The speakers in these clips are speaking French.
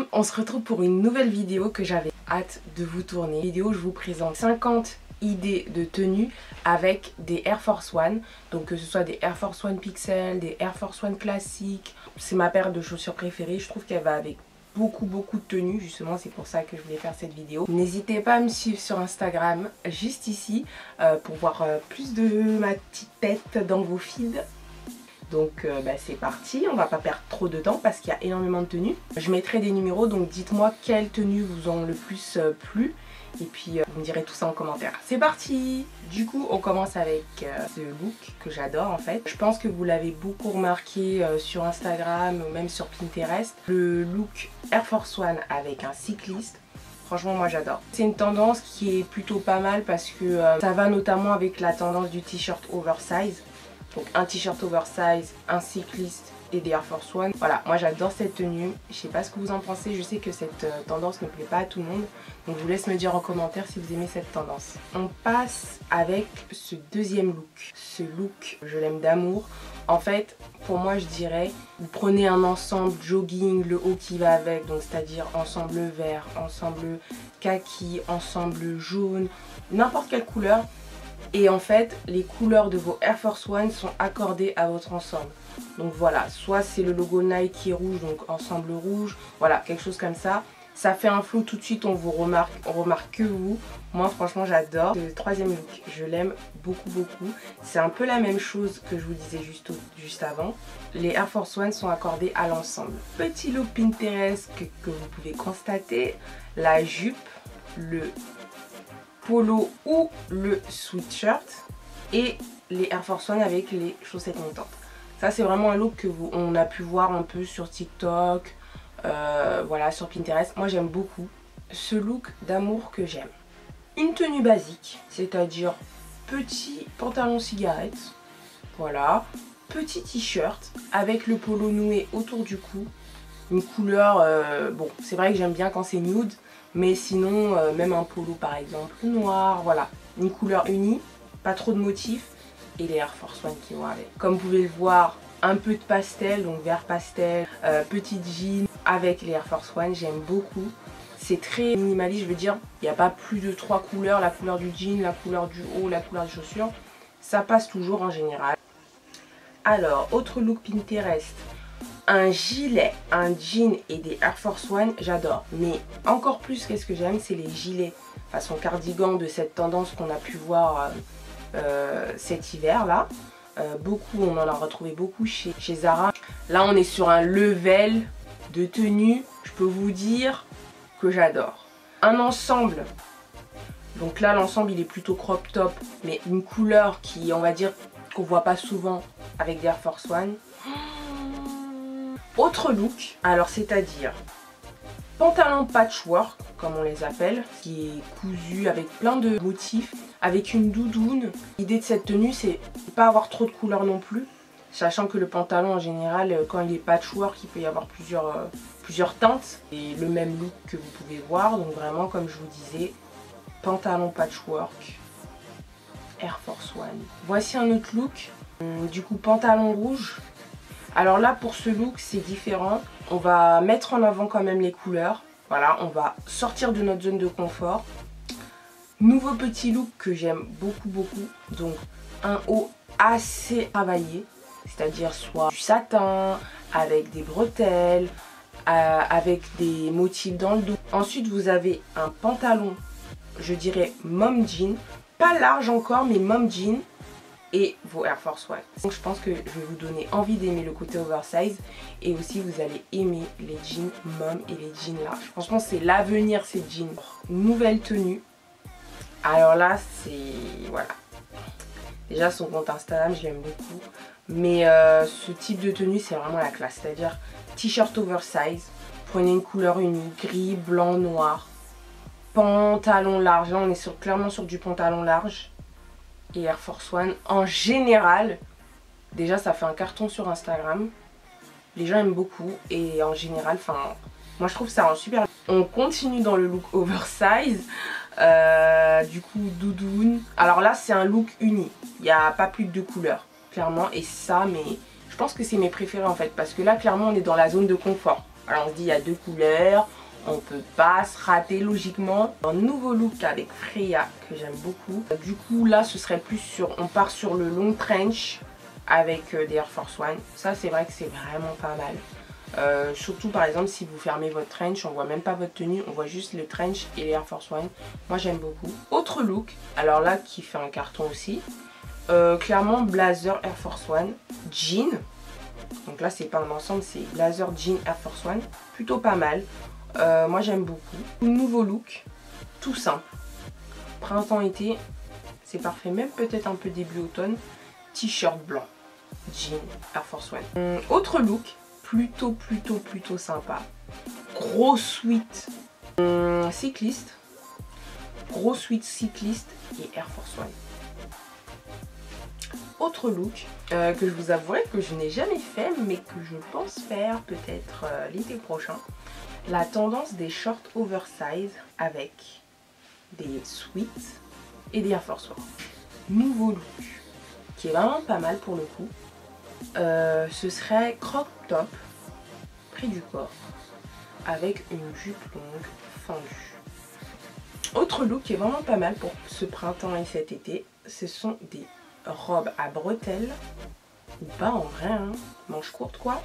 Salam, on se retrouve pour une nouvelle vidéo que j'avais hâte de vous tourner. Vidéo, je vous présente 50 idées de tenues avec des Air Force One. Donc que ce soit des Air Force One Pixel, des Air Force One classiques. C'est ma paire de chaussures préférée, je trouve qu'elle va avec beaucoup de tenues, justement c'est pour ça que je voulais faire cette vidéo. N'hésitez pas à me suivre sur Instagram, juste ici, pour voir plus de ma petite tête dans vos feeds. Donc c'est parti, on va pas perdre trop de temps parce qu'il y a énormément de tenues. Je mettrai des numéros, donc dites-moi quelles tenues vous ont le plus plu. Et puis vous me direz tout ça en commentaire. C'est parti! Du coup on commence avec ce look que j'adore en fait. Je pense que vous l'avez beaucoup remarqué sur Instagram ou même sur Pinterest. Le look Air Force One avec un cycliste. Franchement moi j'adore. C'est une tendance qui est plutôt pas mal parce que ça va notamment avec la tendance du t-shirt oversize. Donc un t-shirt oversize, un cycliste et des Air Force One. Voilà, moi j'adore cette tenue. Je sais pas ce que vous en pensez, je sais que cette tendance ne plaît pas à tout le monde. Donc je vous laisse me dire en commentaire si vous aimez cette tendance. On passe avec ce deuxième look. Ce look, je l'aime d'amour. En fait, pour moi je dirais, vous prenez un ensemble jogging, le haut qui va avec, donc c'est-à-dire ensemble vert, ensemble kaki, ensemble jaune, n'importe quelle couleur. Et en fait, les couleurs de vos Air Force One sont accordées à votre ensemble. Donc voilà, soit c'est le logo Nike qui est rouge, donc ensemble rouge, voilà, quelque chose comme ça. Ça fait un flow tout de suite, on remarque que vous. Moi franchement j'adore. Le troisième look, je l'aime beaucoup. C'est un peu la même chose que je vous disais juste avant. Les Air Force One sont accordés à l'ensemble. Petit look Pinterest que vous pouvez constater. La jupe, le polo ou le sweatshirt et les Air Force One avec les chaussettes montantes. Ça c'est vraiment un look que on a pu voir un peu sur TikTok, voilà, sur Pinterest. Moi j'aime beaucoup ce look d'amour que j'aime. Une tenue basique, c'est-à-dire petit pantalon cigarette, voilà, petit t-shirt avec le polo noué autour du cou, une couleur, bon c'est vrai que j'aime bien quand c'est nude, mais sinon même un polo par exemple noir, voilà, une couleur unie, pas trop de motifs et les Air Force One qui vont avec. Comme vous pouvez le voir, un peu de pastel, donc vert pastel, petite jean avec les Air Force One, j'aime beaucoup. C'est très minimaliste, je veux dire, il n'y a pas plus de 3 couleurs, la couleur du jean, la couleur du haut, la couleur des chaussures, ça passe toujours en général. Alors, autre look Pinterest. Un gilet, un jean et des Air Force One, j'adore. Mais encore plus, qu'est-ce que j'aime, c'est les gilets façon cardigan de cette tendance qu'on a pu voir cet hiver là. On en a retrouvé beaucoup chez Zara. Là, on est sur un level de tenue, je peux vous dire que j'adore. Un ensemble. Donc là, l'ensemble, il est plutôt crop top, mais une couleur qui, on va dire, qu'on voit pas souvent avec des Air Force One. Autre look, alors c'est-à-dire pantalon patchwork, comme on les appelle, qui est cousu avec plein de motifs, avec une doudoune. L'idée de cette tenue, c'est pas avoir trop de couleurs non plus, sachant que le pantalon en général, quand il est patchwork, il peut y avoir plusieurs teintes. Et le même look que vous pouvez voir, donc vraiment comme je vous disais, pantalon patchwork, Air Force One. Voici un autre look, du coup pantalon rouge. Alors là pour ce look c'est différent, on va mettre en avant quand même les couleurs, voilà, on va sortir de notre zone de confort. Nouveau petit look que j'aime beaucoup, donc un haut assez travaillé, c'est-à-dire soit du satin, avec des bretelles, avec des motifs dans le dos. Ensuite vous avez un pantalon, je dirais mom jean, pas large encore mais mom jean. Et vos Air Force One. Donc je pense que je vais vous donner envie d'aimer le côté oversize. Et aussi vous allez aimer les jeans mom et les jeans larges. Franchement c'est l'avenir ces jeans. Nouvelle tenue. Alors là c'est... voilà. Déjà son compte Instagram je l'aime beaucoup. Mais ce type de tenue c'est vraiment la classe. C'est-à-dire t-shirt oversize. Prenez une couleur unie. Gris, blanc, noir. Pantalon large. Là on est clairement sur du pantalon large. Et Air Force One en général, déjà ça fait un carton sur Instagram, les gens aiment beaucoup et en général, enfin moi je trouve ça rend super. On continue dans le look oversize, du coup doudoune. Alors là c'est un look uni, il n'y a pas plus de 2 couleurs clairement, et ça, mais je pense que c'est mes préférés en fait, parce que là clairement on est dans la zone de confort. Alors on se dit il y a 2 couleurs, on peut pas se rater logiquement. Un nouveau look avec Freya que j'aime beaucoup. Du coup là ce serait plus sur, on part sur le long trench avec des Air Force One. Ça c'est vrai que c'est vraiment pas mal. Surtout par exemple si vous fermez votre trench, on voit même pas votre tenue, on voit juste le trench et les Air Force One. Moi j'aime beaucoup. Autre look, alors là qui fait un carton aussi. Clairement blazer Air Force One, jean. Donc là c'est pas un ensemble, c'est blazer, jean, Air Force One. Plutôt pas mal. Moi j'aime beaucoup. Nouveau look, tout simple. Printemps-été, c'est parfait. Même peut-être un peu début automne. T-shirt blanc, jean, Air Force One. Autre look, plutôt sympa. Gros sweat cycliste. Gros sweat cycliste et Air Force One. Autre look que je vous avouerai que je n'ai jamais fait mais que je pense faire peut-être l'été prochain. La tendance des shorts oversize avec des sweats et des Air Force One. Nouveau look qui est vraiment pas mal pour le coup. Ce serait crop top près du corps avec une jupe longue fendue. Autre look qui est vraiment pas mal pour ce printemps et cet été, ce sont des robes à bretelles, ou pas en vrai, hein, manches courtes quoi,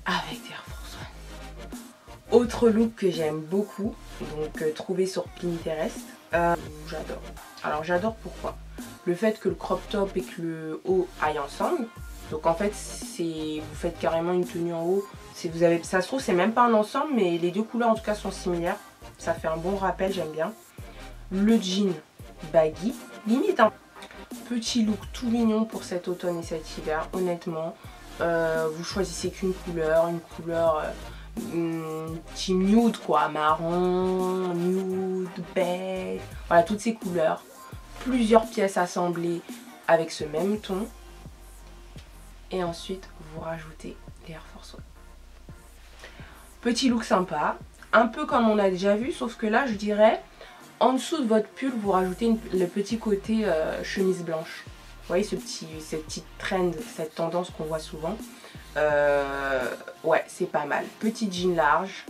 avec des Air Force One. Autre look que j'aime beaucoup, donc trouvé sur Pinterest, j'adore. Alors j'adore pourquoi? Le fait que le crop top et que le haut aillent ensemble. Donc en fait vous faites carrément une tenue en haut. Vous avez, ça se trouve c'est même pas un ensemble mais les deux couleurs en tout cas sont similaires. Ça fait un bon rappel, j'aime bien. Le jean baggy, limite un petit look tout mignon pour cet automne et cet hiver. Honnêtement, vous choisissez qu'une couleur, petit nude quoi, marron, nude, beige, voilà toutes ces couleurs. Plusieurs pièces assemblées avec ce même ton. Et ensuite vous rajoutez les Air Force One. Petit look sympa, un peu comme on a déjà vu, sauf que là je dirais en dessous de votre pull vous rajoutez le petit côté chemise blanche. Vous voyez cette petite trend, cette tendance qu'on voit souvent. Ouais c'est pas mal. Petit jean large,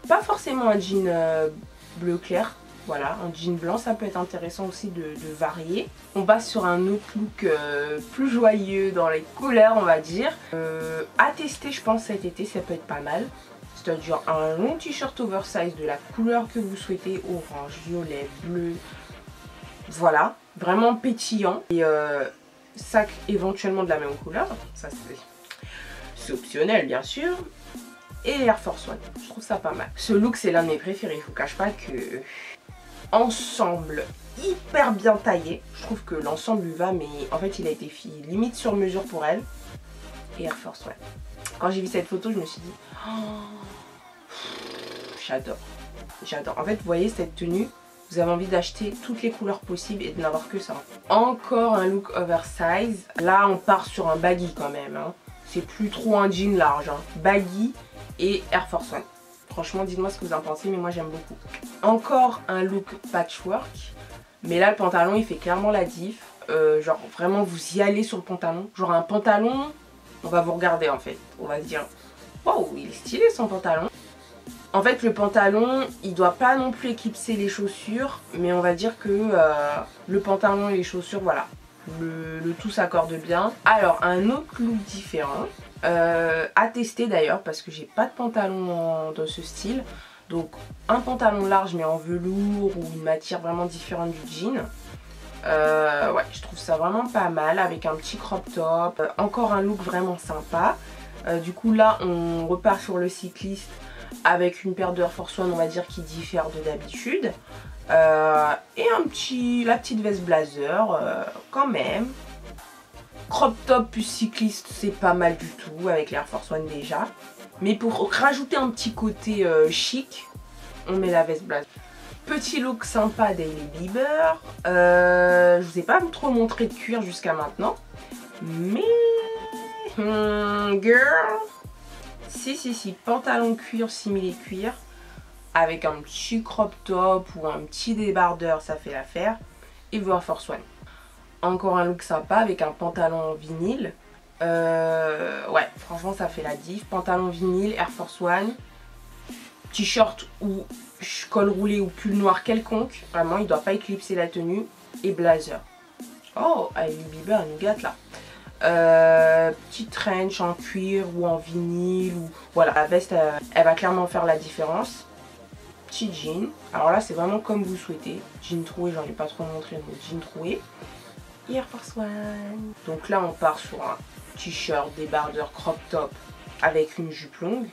pas forcément un jean bleu clair. Voilà, un jean blanc, ça peut être intéressant aussi de varier. On passe sur un autre look plus joyeux dans les couleurs, on va dire. À tester, je pense, cet été, ça peut être pas mal. C'est-à-dire un long t-shirt oversize de la couleur que vous souhaitez, orange, violet, bleu. Voilà, vraiment pétillant. Et sac éventuellement de la même couleur. Ça, c'est optionnel, bien sûr. Et Air Force One, je trouve ça pas mal. Ce look, c'est l'un de mes préférés, je vous cache pas que... Ensemble hyper bien taillé, je trouve que l'ensemble lui va mais en fait il a été fait limite sur mesure pour elle. Et Air Force One, quand j'ai vu cette photo je me suis dit oh, j'adore. En fait vous voyez cette tenue, vous avez envie d'acheter toutes les couleurs possibles et de n'avoir que ça. Encore un look oversize, là on part sur un baggy quand même, hein. C'est plus trop un jean large, hein. Baggy et Air Force One. Franchement, dites-moi ce que vous en pensez, mais moi j'aime beaucoup. Encore un look patchwork, mais là le pantalon il fait clairement la diff. Genre vraiment vous y allez sur le pantalon. Genre un pantalon, on va vous regarder en fait. On va se dire, waouh, il est stylé son pantalon. En fait le pantalon, il doit pas non plus éclipser les chaussures, mais on va dire que le pantalon et les chaussures, voilà. Le tout s'accorde bien. Alors un autre look différent. À tester d'ailleurs parce que j'ai pas de pantalon dans ce style, donc un pantalon large mais en velours ou une matière vraiment différente du jean. Ouais, je trouve ça vraiment pas mal avec un petit crop top. Encore un look vraiment sympa. Du coup là on repart sur le cycliste avec une paire de Air Force One, on va dire, qui diffère de d'habitude. Et la petite veste blazer quand même. Crop top plus cycliste, c'est pas mal du tout avec l'Air Force One déjà. Mais pour rajouter un petit côté chic, on met la veste blazer. Petit look sympa d'Hailey Bieber. Je vous ai pas trop montré de cuir jusqu'à maintenant. Mais... girl. Si, pantalon cuir, simili cuir. Avec un petit crop top ou un petit débardeur, ça fait l'affaire. Et Air Force One. Encore un look sympa avec un pantalon en vinyle Ouais, franchement ça fait la diff. Pantalon vinyle, Air Force One, t-shirt ou col roulé ou pull noir quelconque. Vraiment, il ne doit pas éclipser la tenue. Et blazer. Oh, Hailey Bieber, elle nous gâte là. Petite trench en cuir ou en vinyle. Ou... Voilà, la veste, elle va clairement faire la différence. Petit jean. Alors là, c'est vraiment comme vous souhaitez. Jean troué, j'en ai pas trop montré, mais jean troué. Et Air Force One. Donc là, on part sur un t-shirt, débardeur, crop top avec une jupe longue.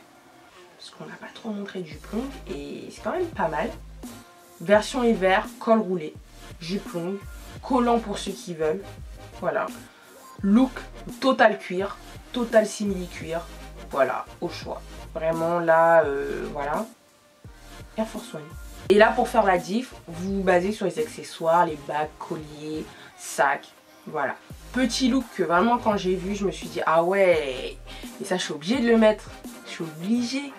Parce qu'on n'a pas trop montré de jupe longue. Et c'est quand même pas mal. Version hiver, col roulé, jupe longue, collant pour ceux qui veulent. Voilà. Look total cuir, total simili cuir. Voilà, au choix. Vraiment là, voilà. Air Force One. Et là, pour faire la diff, vous vous basez sur les accessoires, les bagues, colliers, sacs. Voilà. Petit look que vraiment quand j'ai vu, je me suis dit, ah ouais, et ça je suis obligée de le mettre. Je suis obligée.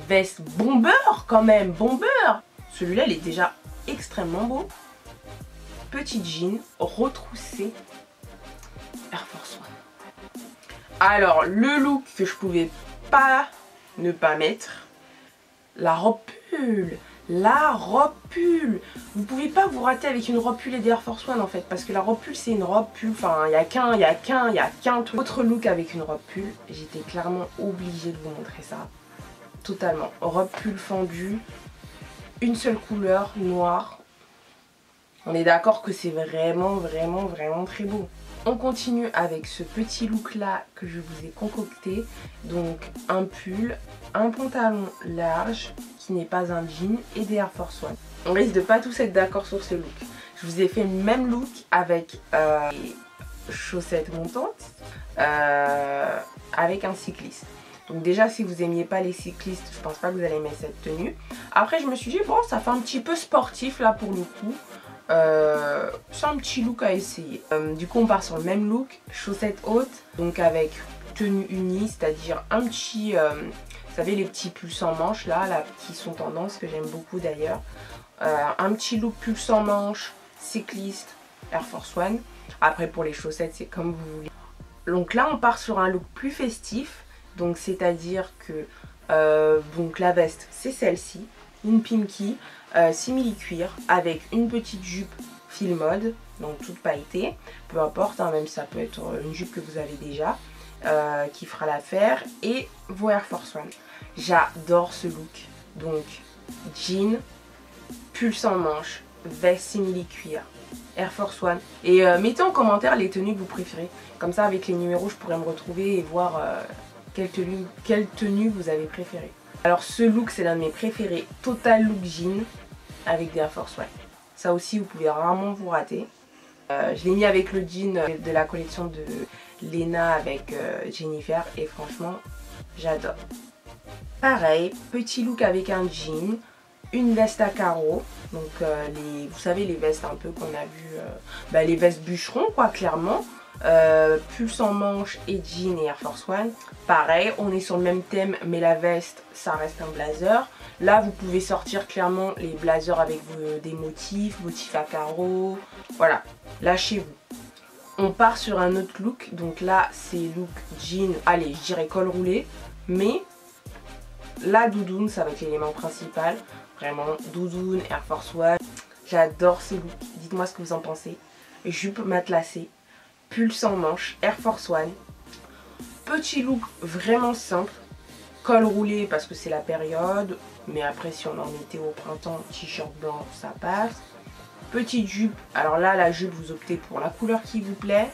Veste bomber quand même, bomber. Celui-là, il est déjà extrêmement beau. Petit jean, retroussé, Air Force One. Alors, le look que je pouvais pas ne pas mettre, la robe pull. La robe pull. Vous pouvez pas vous rater avec une robe pull et des Air Force One en fait. Parce que la robe pull, c'est une robe pull. Enfin, il n'y a qu'un truc. Autre look avec une robe pull. J'étais clairement obligée de vous montrer ça. Totalement. Robe pull fendue. Une seule couleur, noire. On est d'accord que c'est vraiment très beau. On continue avec ce petit look là que je vous ai concocté. Donc un pull, un pantalon large qui n'est pas un jean et des Air Force One. On risque de pas tous être d'accord sur ce look. Je vous ai fait le même look avec des chaussettes montantes avec un cycliste. Donc déjà, si vous n'aimiez pas les cyclistes, je pense pas que vous allez aimer cette tenue. Après, je me suis dit, bon, ça fait un petit peu sportif là pour le coup. C'est un petit look à essayer. Du coup, on part sur le même look, chaussettes hautes, donc avec tenue unie, c'est-à-dire un petit, vous savez, les petits pulls sans manches là, qui sont tendance, que j'aime beaucoup d'ailleurs. Un petit look pull sans manches, cycliste, Air Force One. Après, pour les chaussettes, c'est comme vous voulez. Donc là, on part sur un look plus festif. Donc c'est-à-dire que donc la veste c'est celle-ci, une pinky, simili cuir avec une petite jupe fil mode, donc toute pailletée, peu importe, hein, même ça peut être une jupe que vous avez déjà, qui fera l'affaire, et vos Air Force One. J'adore ce look, donc jean, pull sans manches, veste simili cuir, Air Force One, et mettez en commentaire les tenues que vous préférez, comme ça avec les numéros je pourrais me retrouver et voir quelle tenue vous avez préférée. Alors ce look c'est l'un de mes préférés, total look jean avec des Air Force One. Ça aussi vous pouvez rarement vous rater. Je l'ai mis avec le jean de la collection de Lena avec Jennifer et franchement j'adore. Pareil, petit look avec un jean, une veste à carreaux, donc vous savez les vestes un peu qu'on a vu, les vestes bûcherons quoi clairement. Pull sans manches et jean et Air Force One. Pareil, on est sur le même thème, mais la veste, ça reste un blazer. Là, vous pouvez sortir clairement les blazers avec des motifs à carreaux. Voilà, lâchez-vous. On part sur un autre look. Donc là, c'est look jean, allez, je dirais col roulé. Mais la doudoune, ça va être l'élément principal. Vraiment, doudoune, Air Force One. J'adore ce look. Dites-moi ce que vous en pensez. Jupe matelassée. Pull sans manches, Air Force One. Petit look vraiment simple. Col roulé parce que c'est la période. Mais après si on en mettait au printemps, t-shirt blanc, ça passe. Petite jupe. Alors là la jupe vous optez pour la couleur qui vous plaît.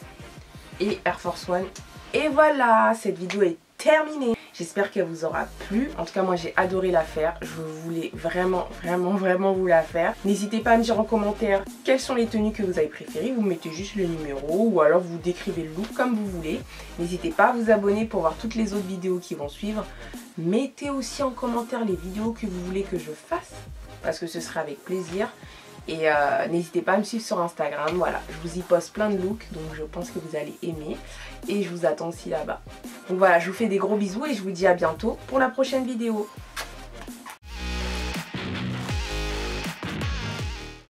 Et Air Force One. Et voilà, cette vidéo est terminée. J'espère qu'elle vous aura plu. En tout cas, moi, j'ai adoré la faire. Je voulais vraiment vous la faire. N'hésitez pas à me dire en commentaire quelles sont les tenues que vous avez préférées. Vous mettez juste le numéro ou alors vous décrivez le look comme vous voulez. N'hésitez pas à vous abonner pour voir toutes les autres vidéos qui vont suivre. Mettez aussi en commentaire les vidéos que vous voulez que je fasse parce que ce sera avec plaisir. Et n'hésitez pas à me suivre sur Instagram, voilà, je vous y poste plein de looks, donc je pense que vous allez aimer. Et je vous attends aussi là-bas. Donc voilà, je vous fais des gros bisous et je vous dis à bientôt pour la prochaine vidéo.